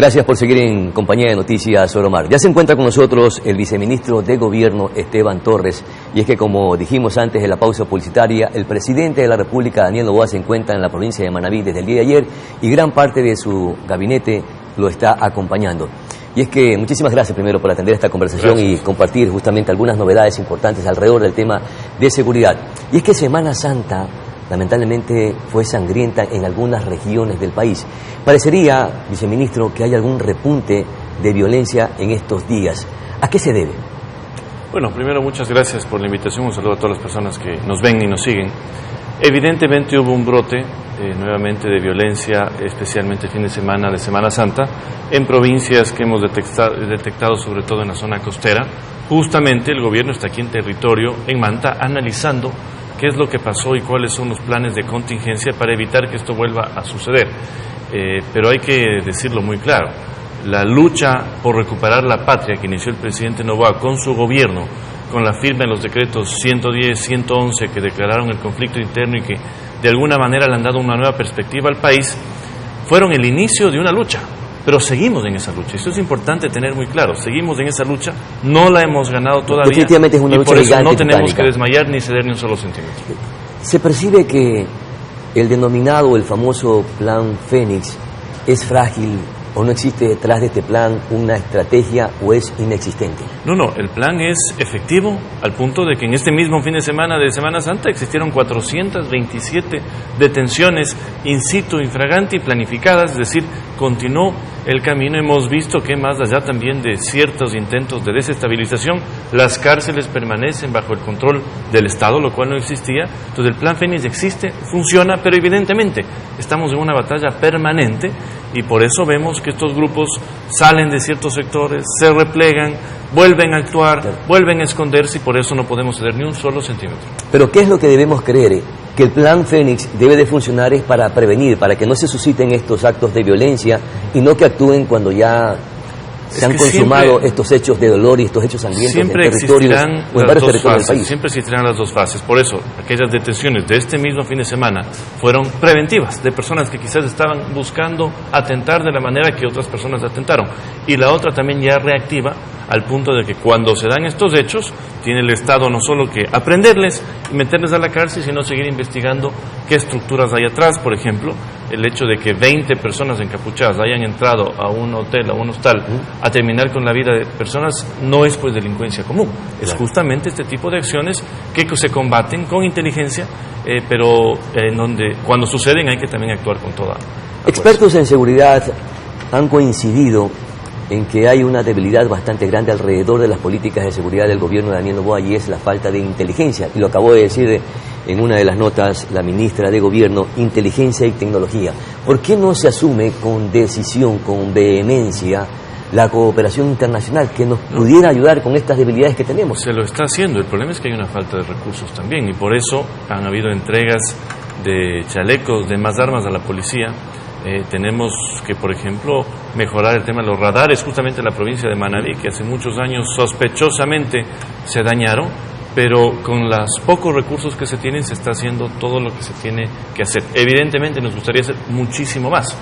Gracias por seguir en compañía de Noticias Oromar. Ya se encuentra con nosotros el viceministro de Gobierno, Esteban Torres, y es que, como dijimos antes de la pausa publicitaria, el presidente de la República, Daniel Noboa, se encuentra en la provincia de Manabí desde el día de ayer y gran parte de su gabinete lo está acompañando. Y es que muchísimas gracias primero por atender esta conversación y compartir justamente algunas novedades importantes alrededor del tema de seguridad. Y es que Semana Santa lamentablemente fue sangrienta en algunas regiones del país. Parecería, viceministro, que hay algún repunte de violencia en estos días. ¿A qué se debe? Bueno, primero muchas gracias por la invitación, un saludo a todas las personas que nos ven y nos siguen. Evidentemente hubo un brote nuevamente de violencia, especialmente el fin de Semana Santa, en provincias que hemos detectado sobre todo en la zona costera. Justamente el gobierno está aquí en territorio, en Manta, analizando qué es lo que pasó y cuáles son los planes de contingencia para evitar que esto vuelva a suceder. Pero hay que decirlo muy claro, la lucha por recuperar la patria que inició el presidente Noboa con su gobierno, con la firma de los decretos 110, 111 que declararon el conflicto interno y que de alguna manera le han dado una nueva perspectiva al país, fueron el inicio de una lucha. Pero seguimos en esa lucha, esto es importante tener muy claro, seguimos en esa lucha, no la hemos ganado todavía. Definitivamente es una lucha gigante, y por eso no tenemos titánica. que desmayar ni ceder ni un solo centímetro. Se percibe que el denominado, el famoso Plan Fénix, es frágil o no existe detrás de este plan una estrategia o es inexistente. No, el plan es efectivo al punto de que en este mismo fin de Semana Santa existieron 427 detenciones in situ, infraganti, planificadas, es decir, continuó el camino. Hemos visto que más allá también de ciertos intentos de desestabilización, las cárceles permanecen bajo el control del Estado, lo cual no existía. Entonces el plan Fénix existe, funciona, pero evidentemente estamos en una batalla permanente y por eso vemos que estos grupos salen de ciertos sectores, se replegan, vuelven a actuar, vuelven a esconderse y por eso no podemos ceder ni un solo centímetro. Pero ¿qué es lo que debemos creer? Que el plan Fénix debe de funcionar es para prevenir, para que no se susciten estos actos de violencia y no que actúen cuando ya se han consumado estos hechos de dolor y estos hechos sangrientos en territorios o en varios territorios del país. Siempre existirán las dos fases. Por eso, aquellas detenciones de este mismo fin de semana fueron preventivas, de personas que quizás estaban buscando atentar de la manera que otras personas atentaron. Y la otra también ya reactiva, al punto de que cuando se dan estos hechos, tiene el Estado no solo que aprenderles y meterles a la cárcel, sino seguir investigando qué estructuras hay atrás. Por ejemplo, el hecho de que 20 personas encapuchadas hayan entrado a un hotel, a un hostal, a terminar con la vida de personas, no es pues delincuencia común. Es justamente este tipo de acciones que se combaten con inteligencia, pero en donde cuando suceden hay que también actuar con toda la Expertos en seguridad han coincidido en que hay una debilidad bastante grande alrededor de las políticas de seguridad del gobierno de Daniel Noboa y es la falta de inteligencia. Y lo acabó de decir en una de las notas la ministra de Gobierno, inteligencia y tecnología. ¿Por qué no se asume con decisión, con vehemencia, la cooperación internacional que nos pudiera ayudar con estas debilidades que tenemos? Se lo está haciendo, el problema es que hay una falta de recursos también y por eso han habido entregas de chalecos, de más armas a la policía. Tenemos que, por ejemplo, mejorar el tema de los radares, justamente en la provincia de Manabí, que hace muchos años sospechosamente se dañaron, pero con los pocos recursos que se tienen se está haciendo todo lo que se tiene que hacer. Evidentemente nos gustaría hacer muchísimo más,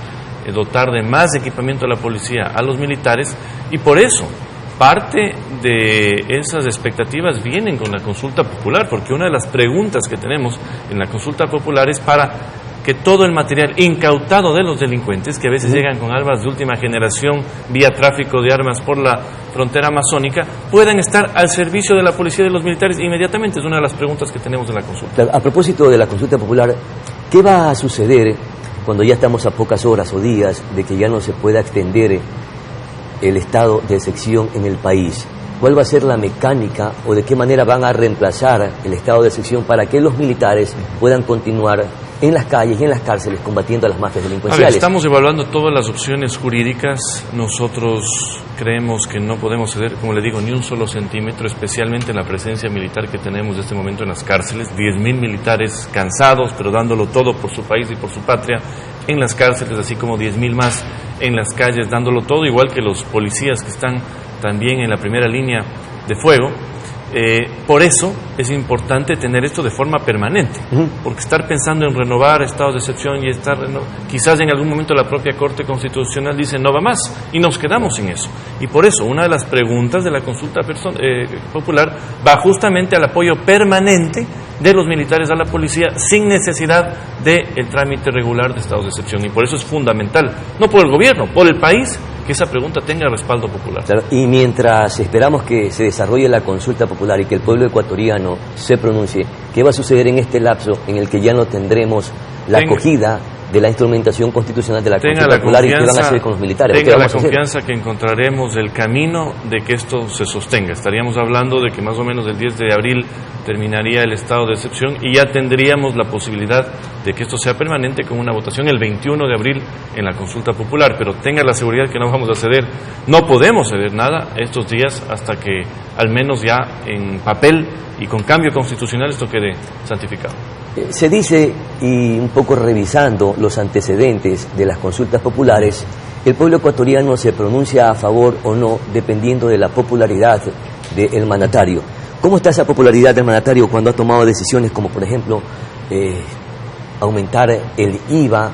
dotar de más equipamiento a la policía, a los militares, y por eso parte de esas expectativas vienen con la consulta popular, porque una de las preguntas que tenemos en la consulta popular es para que todo el material incautado de los delincuentes, que a veces llegan con armas de última generación vía tráfico de armas por la frontera amazónica, puedan estar al servicio de la policía y de los militares inmediatamente. Es una de las preguntas que tenemos en la consulta. A propósito de la consulta popular, ¿qué va a suceder cuando ya estamos a pocas horas o días de que ya no se pueda extender el estado de excepción en el país? ¿Cuál va a ser la mecánica o de qué manera van a reemplazar el estado de excepción para que los militares puedan continuar en las calles y en las cárceles combatiendo a las mafias delincuenciales? Estamos evaluando todas las opciones jurídicas. Nosotros creemos que no podemos ceder, como le digo, ni un solo centímetro, especialmente en la presencia militar que tenemos en este momento en las cárceles. 10.000 militares cansados, pero dándolo todo por su país y por su patria en las cárceles, así como 10.000 más en las calles dándolo todo, igual que los policías que están también en la primera línea de fuego. por eso es importante tener esto de forma permanente, porque estar pensando en renovar estados de excepción y quizás en algún momento la propia Corte Constitucional dice no va más, y nos quedamos sin eso. Y por eso una de las preguntas de la consulta popular va justamente al apoyo permanente de los militares a la policía sin necesidad del trámite regular de estados de excepción. Y por eso es fundamental, no por el gobierno, por el país, que esa pregunta tenga respaldo popular. Claro, y mientras esperamos que se desarrolle la consulta popular y que el pueblo ecuatoriano se pronuncie, ¿qué va a suceder en este lapso en el que ya no tendremos la acogida de la instrumentación constitucional de la consulta popular y qué van a hacer con los militares? Tenga la confianza que encontraremos el camino de que esto se sostenga. Estaríamos hablando de que más o menos el 10 de abril terminaría el estado de excepción y ya tendríamos la posibilidad de que esto sea permanente con una votación el 21 de abril en la consulta popular, pero tenga la seguridad que no vamos a ceder, no podemos ceder nada estos días hasta que al menos ya en papel y con cambio constitucional esto quede santificado. Se dice, y un poco revisando los antecedentes de las consultas populares, el pueblo ecuatoriano se pronuncia a favor o no dependiendo de la popularidad del mandatario. ¿Cómo está esa popularidad del mandatario cuando ha tomado decisiones como, por ejemplo, aumentar el IVA,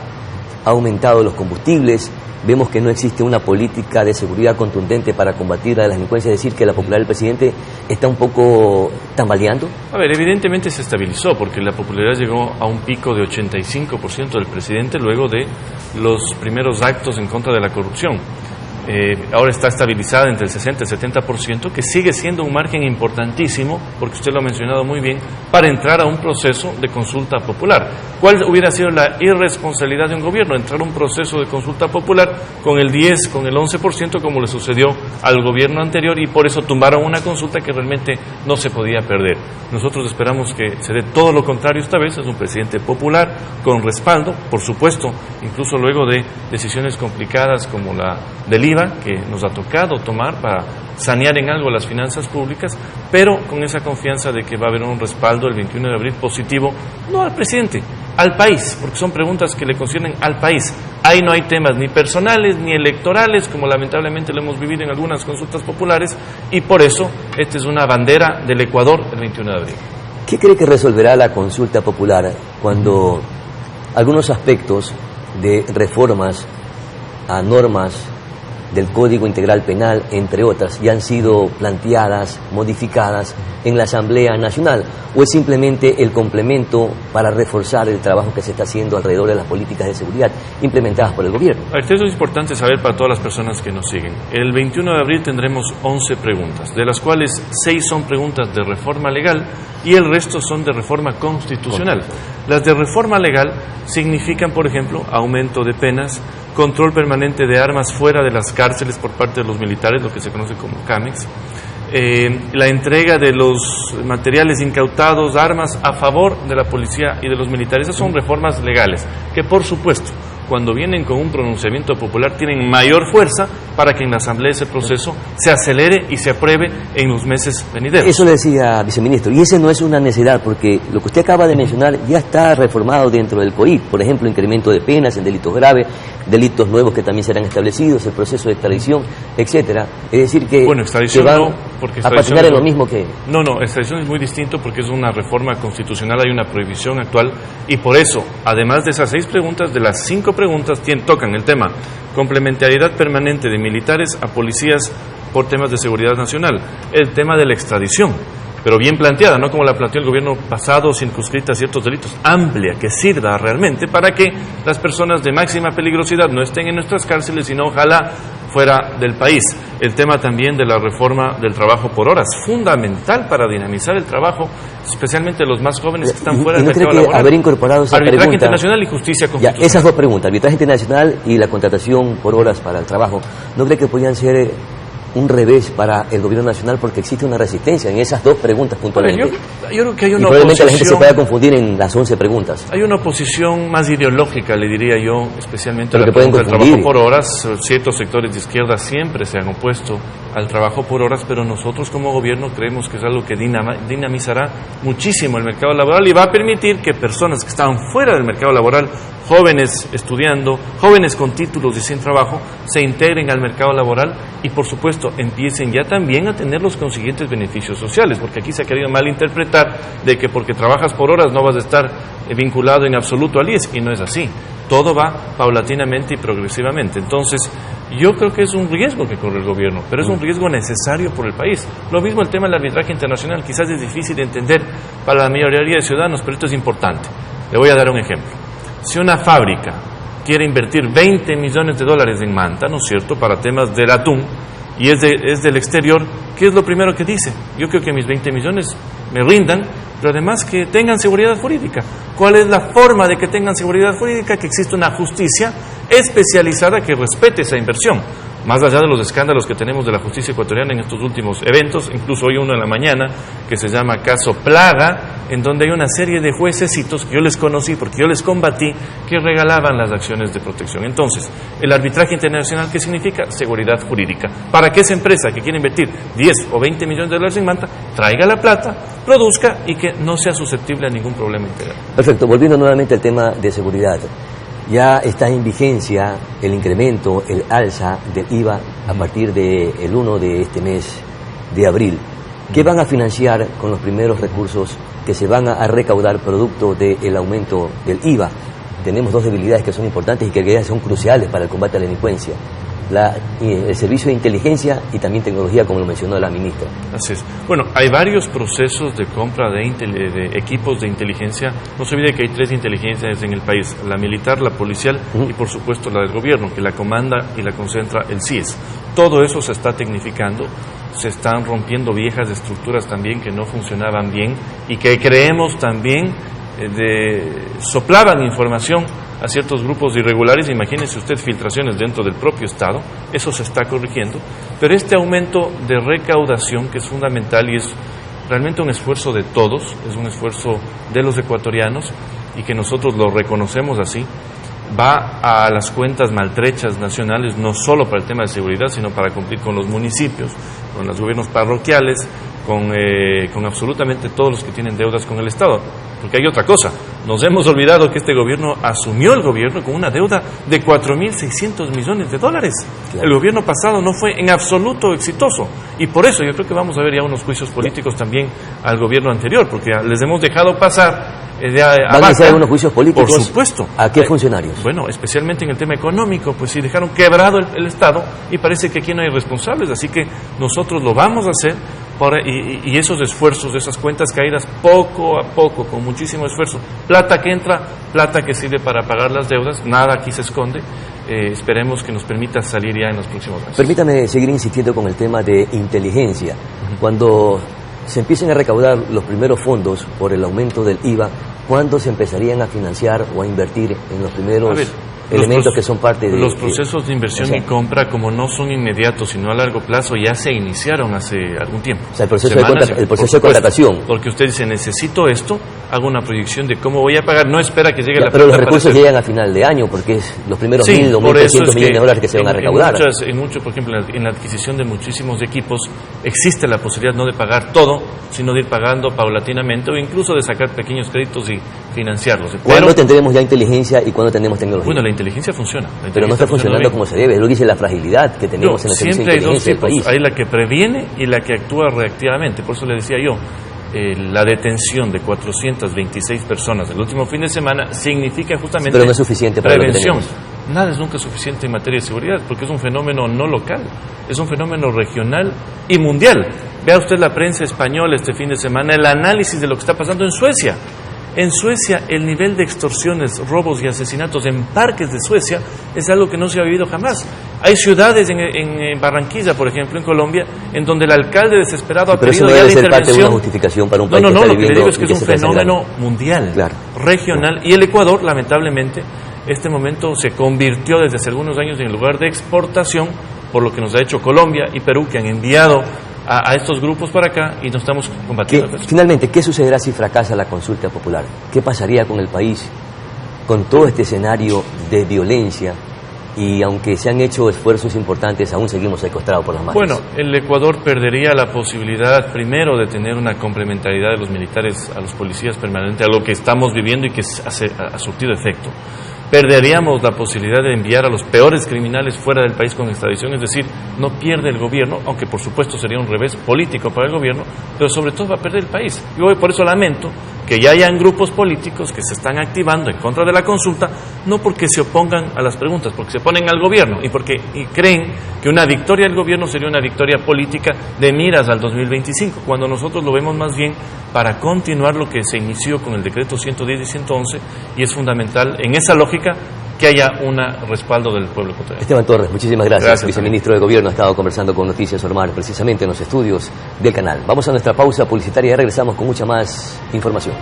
ha aumentado los combustibles? Vemos que no existe una política de seguridad contundente para combatir la delincuencia, es decir, que la popularidad del presidente está un poco tambaleando. A ver, evidentemente se estabilizó porque la popularidad llegó a un pico de 85% del presidente luego de los primeros actos en contra de la corrupción. Ahora está estabilizada entre el 60 y el 70%, que sigue siendo un margen importantísimo, porque usted lo ha mencionado muy bien, para entrar a un proceso de consulta popular. ¿Cuál hubiera sido la irresponsabilidad de un gobierno? Entrar a un proceso de consulta popular con el 10, con el 11%, como le sucedió al gobierno anterior, y por eso tumbaron una consulta que realmente no se podía perder. Nosotros esperamos que se dé todo lo contrario esta vez, es un presidente popular, con respaldo, por supuesto, incluso luego de decisiones complicadas como la del IVA, que nos ha tocado tomar para sanear en algo las finanzas públicas, pero con esa confianza de que va a haber un respaldo el 21 de abril positivo, no al presidente, al país, porque son preguntas que le conciernen al país. Ahí no hay temas ni personales ni electorales, como lamentablemente lo hemos vivido en algunas consultas populares, y por eso esta es una bandera del Ecuador el 21 de abril. ¿Qué cree que resolverá la consulta popular cuando algunos aspectos de reformas a normas del Código Integral Penal, entre otras, ya han sido planteadas, modificadas en la Asamblea Nacional? ¿O es simplemente el complemento para reforzar el trabajo que se está haciendo alrededor de las políticas de seguridad implementadas por el gobierno? Esto es importante saber para todas las personas que nos siguen. El 21 de abril tendremos 11 preguntas, de las cuales 6 son preguntas de reforma legal y el resto son de reforma constitucional. Las de reforma legal significan, por ejemplo, aumento de penas, control permanente de armas fuera de las cárceles por parte de los militares, lo que se conoce como CAMEX, la entrega de los materiales incautados, armas, a favor de la policía y de los militares. Esas son reformas legales, que por supuesto, cuando vienen con un pronunciamiento popular, tienen mayor fuerza para que en la Asamblea ese proceso se acelere y se apruebe en los meses venideros. Eso le decía, viceministro, y ese no es una necesidad, porque lo que usted acaba de mencionar ya está reformado dentro del COIP, por ejemplo, incremento de penas en delitos graves, delitos nuevos que también serán establecidos, el proceso de extradición, etcétera. Es decir que, bueno, extradición van no, porque a patinar en lo mismo que... No, extradición es muy distinto porque es una reforma constitucional, hay una prohibición actual, y por eso, además de esas 6 preguntas, de las 5 preguntas tocan el tema complementariedad permanente de militares a policías por temas de seguridad nacional, el tema de la extradición, pero bien planteada, no como la planteó el gobierno pasado, circunscrita a ciertos delitos, amplia, que sirva realmente para que las personas de máxima peligrosidad no estén en nuestras cárceles, sino ojalá fuera del país. El tema también de la reforma del trabajo por horas, fundamental para dinamizar el trabajo, especialmente los más jóvenes que están fuera del mercado laboral. Haber incorporado esa arbitraje pregunta, internacional y justicia constitucional. Ya, esas 2 preguntas, arbitraje internacional y la contratación por horas para el trabajo, ¿no cree que podían ser un revés para el gobierno nacional porque existe una resistencia en esas 2 preguntas puntualmente? Yo creo que hay una y probablemente oposición, la gente se pueda confundir en las 11 preguntas. Hay una oposición más ideológica, le diría yo, especialmente a la que pregunta del trabajo por horas. Ciertos sectores de izquierda siempre se han opuesto al trabajo por horas, pero nosotros como gobierno creemos que es algo que dinamizará muchísimo el mercado laboral y va a permitir que personas que estaban fuera del mercado laboral, jóvenes estudiando, jóvenes con títulos y sin trabajo, se integren al mercado laboral y por supuesto momento empiecen ya también a tener los consiguientes beneficios sociales, porque aquí se ha querido malinterpretar de que porque trabajas por horas no vas a estar vinculado en absoluto al IES, y no es así. Todo va paulatinamente y progresivamente. Entonces, yo creo que es un riesgo que corre el gobierno, pero es un riesgo necesario por el país. Lo mismo el tema del arbitraje internacional, quizás es difícil de entender para la mayoría de ciudadanos, pero esto es importante. Le voy a dar un ejemplo. Si una fábrica quiere invertir $20 millones en Manta, ¿no es cierto?, para temas del atún, y es del exterior, ¿qué es lo primero que dice? Yo creo que mis 20 millones me rindan, pero además que tengan seguridad jurídica. ¿Cuál es la forma de que tengan seguridad jurídica? Que existe una justicia especializada que respete esa inversión. Más allá de los escándalos que tenemos de la justicia ecuatoriana en estos últimos eventos, incluso hoy uno en la mañana, que se llama caso Plaga, en donde hay una serie de juececitos que yo les conocí porque yo les combatí, que regalaban las acciones de protección. Entonces, el arbitraje internacional, ¿qué significa? Seguridad jurídica. Para que esa empresa que quiere invertir 10 o 20 millones de dólares en Manta, traiga la plata, produzca y que no sea susceptible a ningún problema integral. Perfecto, volviendo nuevamente al tema de seguridad. Ya está en vigencia el incremento, el alza del IVA a partir del 1 de este mes de abril. ¿Qué van a financiar con los primeros recursos que se van a recaudar producto del aumento del IVA? Tenemos dos debilidades que son importantes y que son cruciales para el combate a la delincuencia. El servicio de inteligencia y también tecnología, como lo mencionó la ministra. Así es. Bueno, hay varios procesos de compra de equipos de inteligencia. No se olvide que hay 3 inteligencias en el país: la militar, la policial y por supuesto la del gobierno, que la comanda y la concentra el CIES. Todo eso se está tecnificando, se están rompiendo viejas estructuras también que no funcionaban bien y que creemos también soplaban información a ciertos grupos irregulares. Imagínense usted filtraciones dentro del propio Estado. Eso se está corrigiendo, pero este aumento de recaudación, que es fundamental y es realmente un esfuerzo de todos, es un esfuerzo de los ecuatorianos y que nosotros lo reconocemos así, va a las cuentas maltrechas nacionales, no solo para el tema de seguridad, sino para cumplir con los municipios, con los gobiernos parroquiales, con absolutamente todos los que tienen deudas con el Estado. Porque hay otra cosa, nos hemos olvidado que este gobierno asumió el gobierno con una deuda de 4.600 millones de dólares. Claro. El gobierno pasado no fue en absoluto exitoso y por eso yo creo que vamos a ver ya unos juicios políticos también al gobierno anterior, porque les hemos dejado pasar ¿Van a hacer algunos juicios políticos? Por supuesto. ¿A qué funcionarios? Bueno, especialmente en el tema económico, pues sí dejaron quebrado el Estado y parece que aquí no hay responsables, así que nosotros lo vamos a hacer y esos esfuerzos, esas cuentas caídas poco a poco, con muchísimo esfuerzo, plata que entra, plata que sirve para pagar las deudas, nada aquí se esconde, esperemos que nos permita salir ya en los próximos meses. Permítame seguir insistiendo con el tema de inteligencia. Cuando se empiecen a recaudar los primeros fondos por el aumento del IVA, ¿cuándo se empezarían a financiar o a invertir en los primeros elementos que son parte de... Los procesos de inversión y compra, como no son inmediatos, sino a largo plazo, ya se iniciaron hace algún tiempo. O sea, el proceso de contratación. Porque usted dice, necesito esto, hago una proyección de cómo voy a pagar, no espera que llegue la plata. Pero los recursos llegan a final de año, porque es los primeros 1.000 o 1.300 millones de dólares que se van a recaudar. Por ejemplo, en la adquisición de muchísimos equipos, existe la posibilidad no de pagar todo, sino de ir pagando paulatinamente o incluso de sacar pequeños créditos y financiarlos. ¿Cuándo tendremos ya inteligencia y cuándo tendremos tecnología? Bueno, la inteligencia funciona. Pero no está funcionando como se debe. Lo dice la fragilidad que tenemos en el servicio de inteligencia del país. Hay la que previene y la que actúa reactivamente. Por eso le decía yo, la detención de 426 personas el último fin de semana significa justamente... Pero no es suficiente para prevención. Nada es nunca suficiente en materia de seguridad, porque es un fenómeno no local, es un fenómeno regional y mundial. Vea usted la prensa española este fin de semana, el análisis de lo que está pasando en Suecia. En Suecia, el nivel de extorsiones, robos y asesinatos en parques de Suecia es algo que no se ha vivido jamás. Hay ciudades en Barranquilla, por ejemplo, en Colombia, en donde el alcalde desesperado ha pedido ya la intervención. Pero eso no debe ser parte de una justificación para un país que está viviendo. Lo que le digo es que es un fenómeno mundial, regional, y el Ecuador, lamentablemente, este momento se convirtió desde hace algunos años en lugar de exportación, por lo que nos ha hecho Colombia y Perú, que han enviado a estos grupos para acá y nos estamos combatiendo. Finalmente, ¿qué sucederá si fracasa la consulta popular? ¿Qué pasaría con el país con todo este escenario de violencia? Y aunque se han hecho esfuerzos importantes, aún seguimos secuestrados por las mafias. Bueno, el Ecuador perdería la posibilidad, primero, de tener una complementariedad de los militares a los policías permanente, a lo que estamos viviendo y que ha surtido efecto. perderíamos la posibilidad de enviar a los peores criminales fuera del país con extradición, es decir, no pierde el gobierno, aunque por supuesto sería un revés político para el gobierno, pero sobre todo va a perder el país. Yo por eso lamento que ya hayan grupos políticos que se están activando en contra de la consulta, no porque se opongan a las preguntas, porque se oponen al gobierno y porque creen que una victoria del gobierno sería una victoria política de miras al 2025, cuando nosotros lo vemos más bien para continuar lo que se inició con el decreto 110 y 111, y es fundamental en esa lógica que haya un respaldo del pueblo ecuatoriano. Esteban Torres, muchísimas gracias. Gracias, Viceministro de Gobierno, ha estado conversando con Noticias Ormar, precisamente en los estudios del canal. Vamos a nuestra pausa publicitaria y regresamos con mucha más información.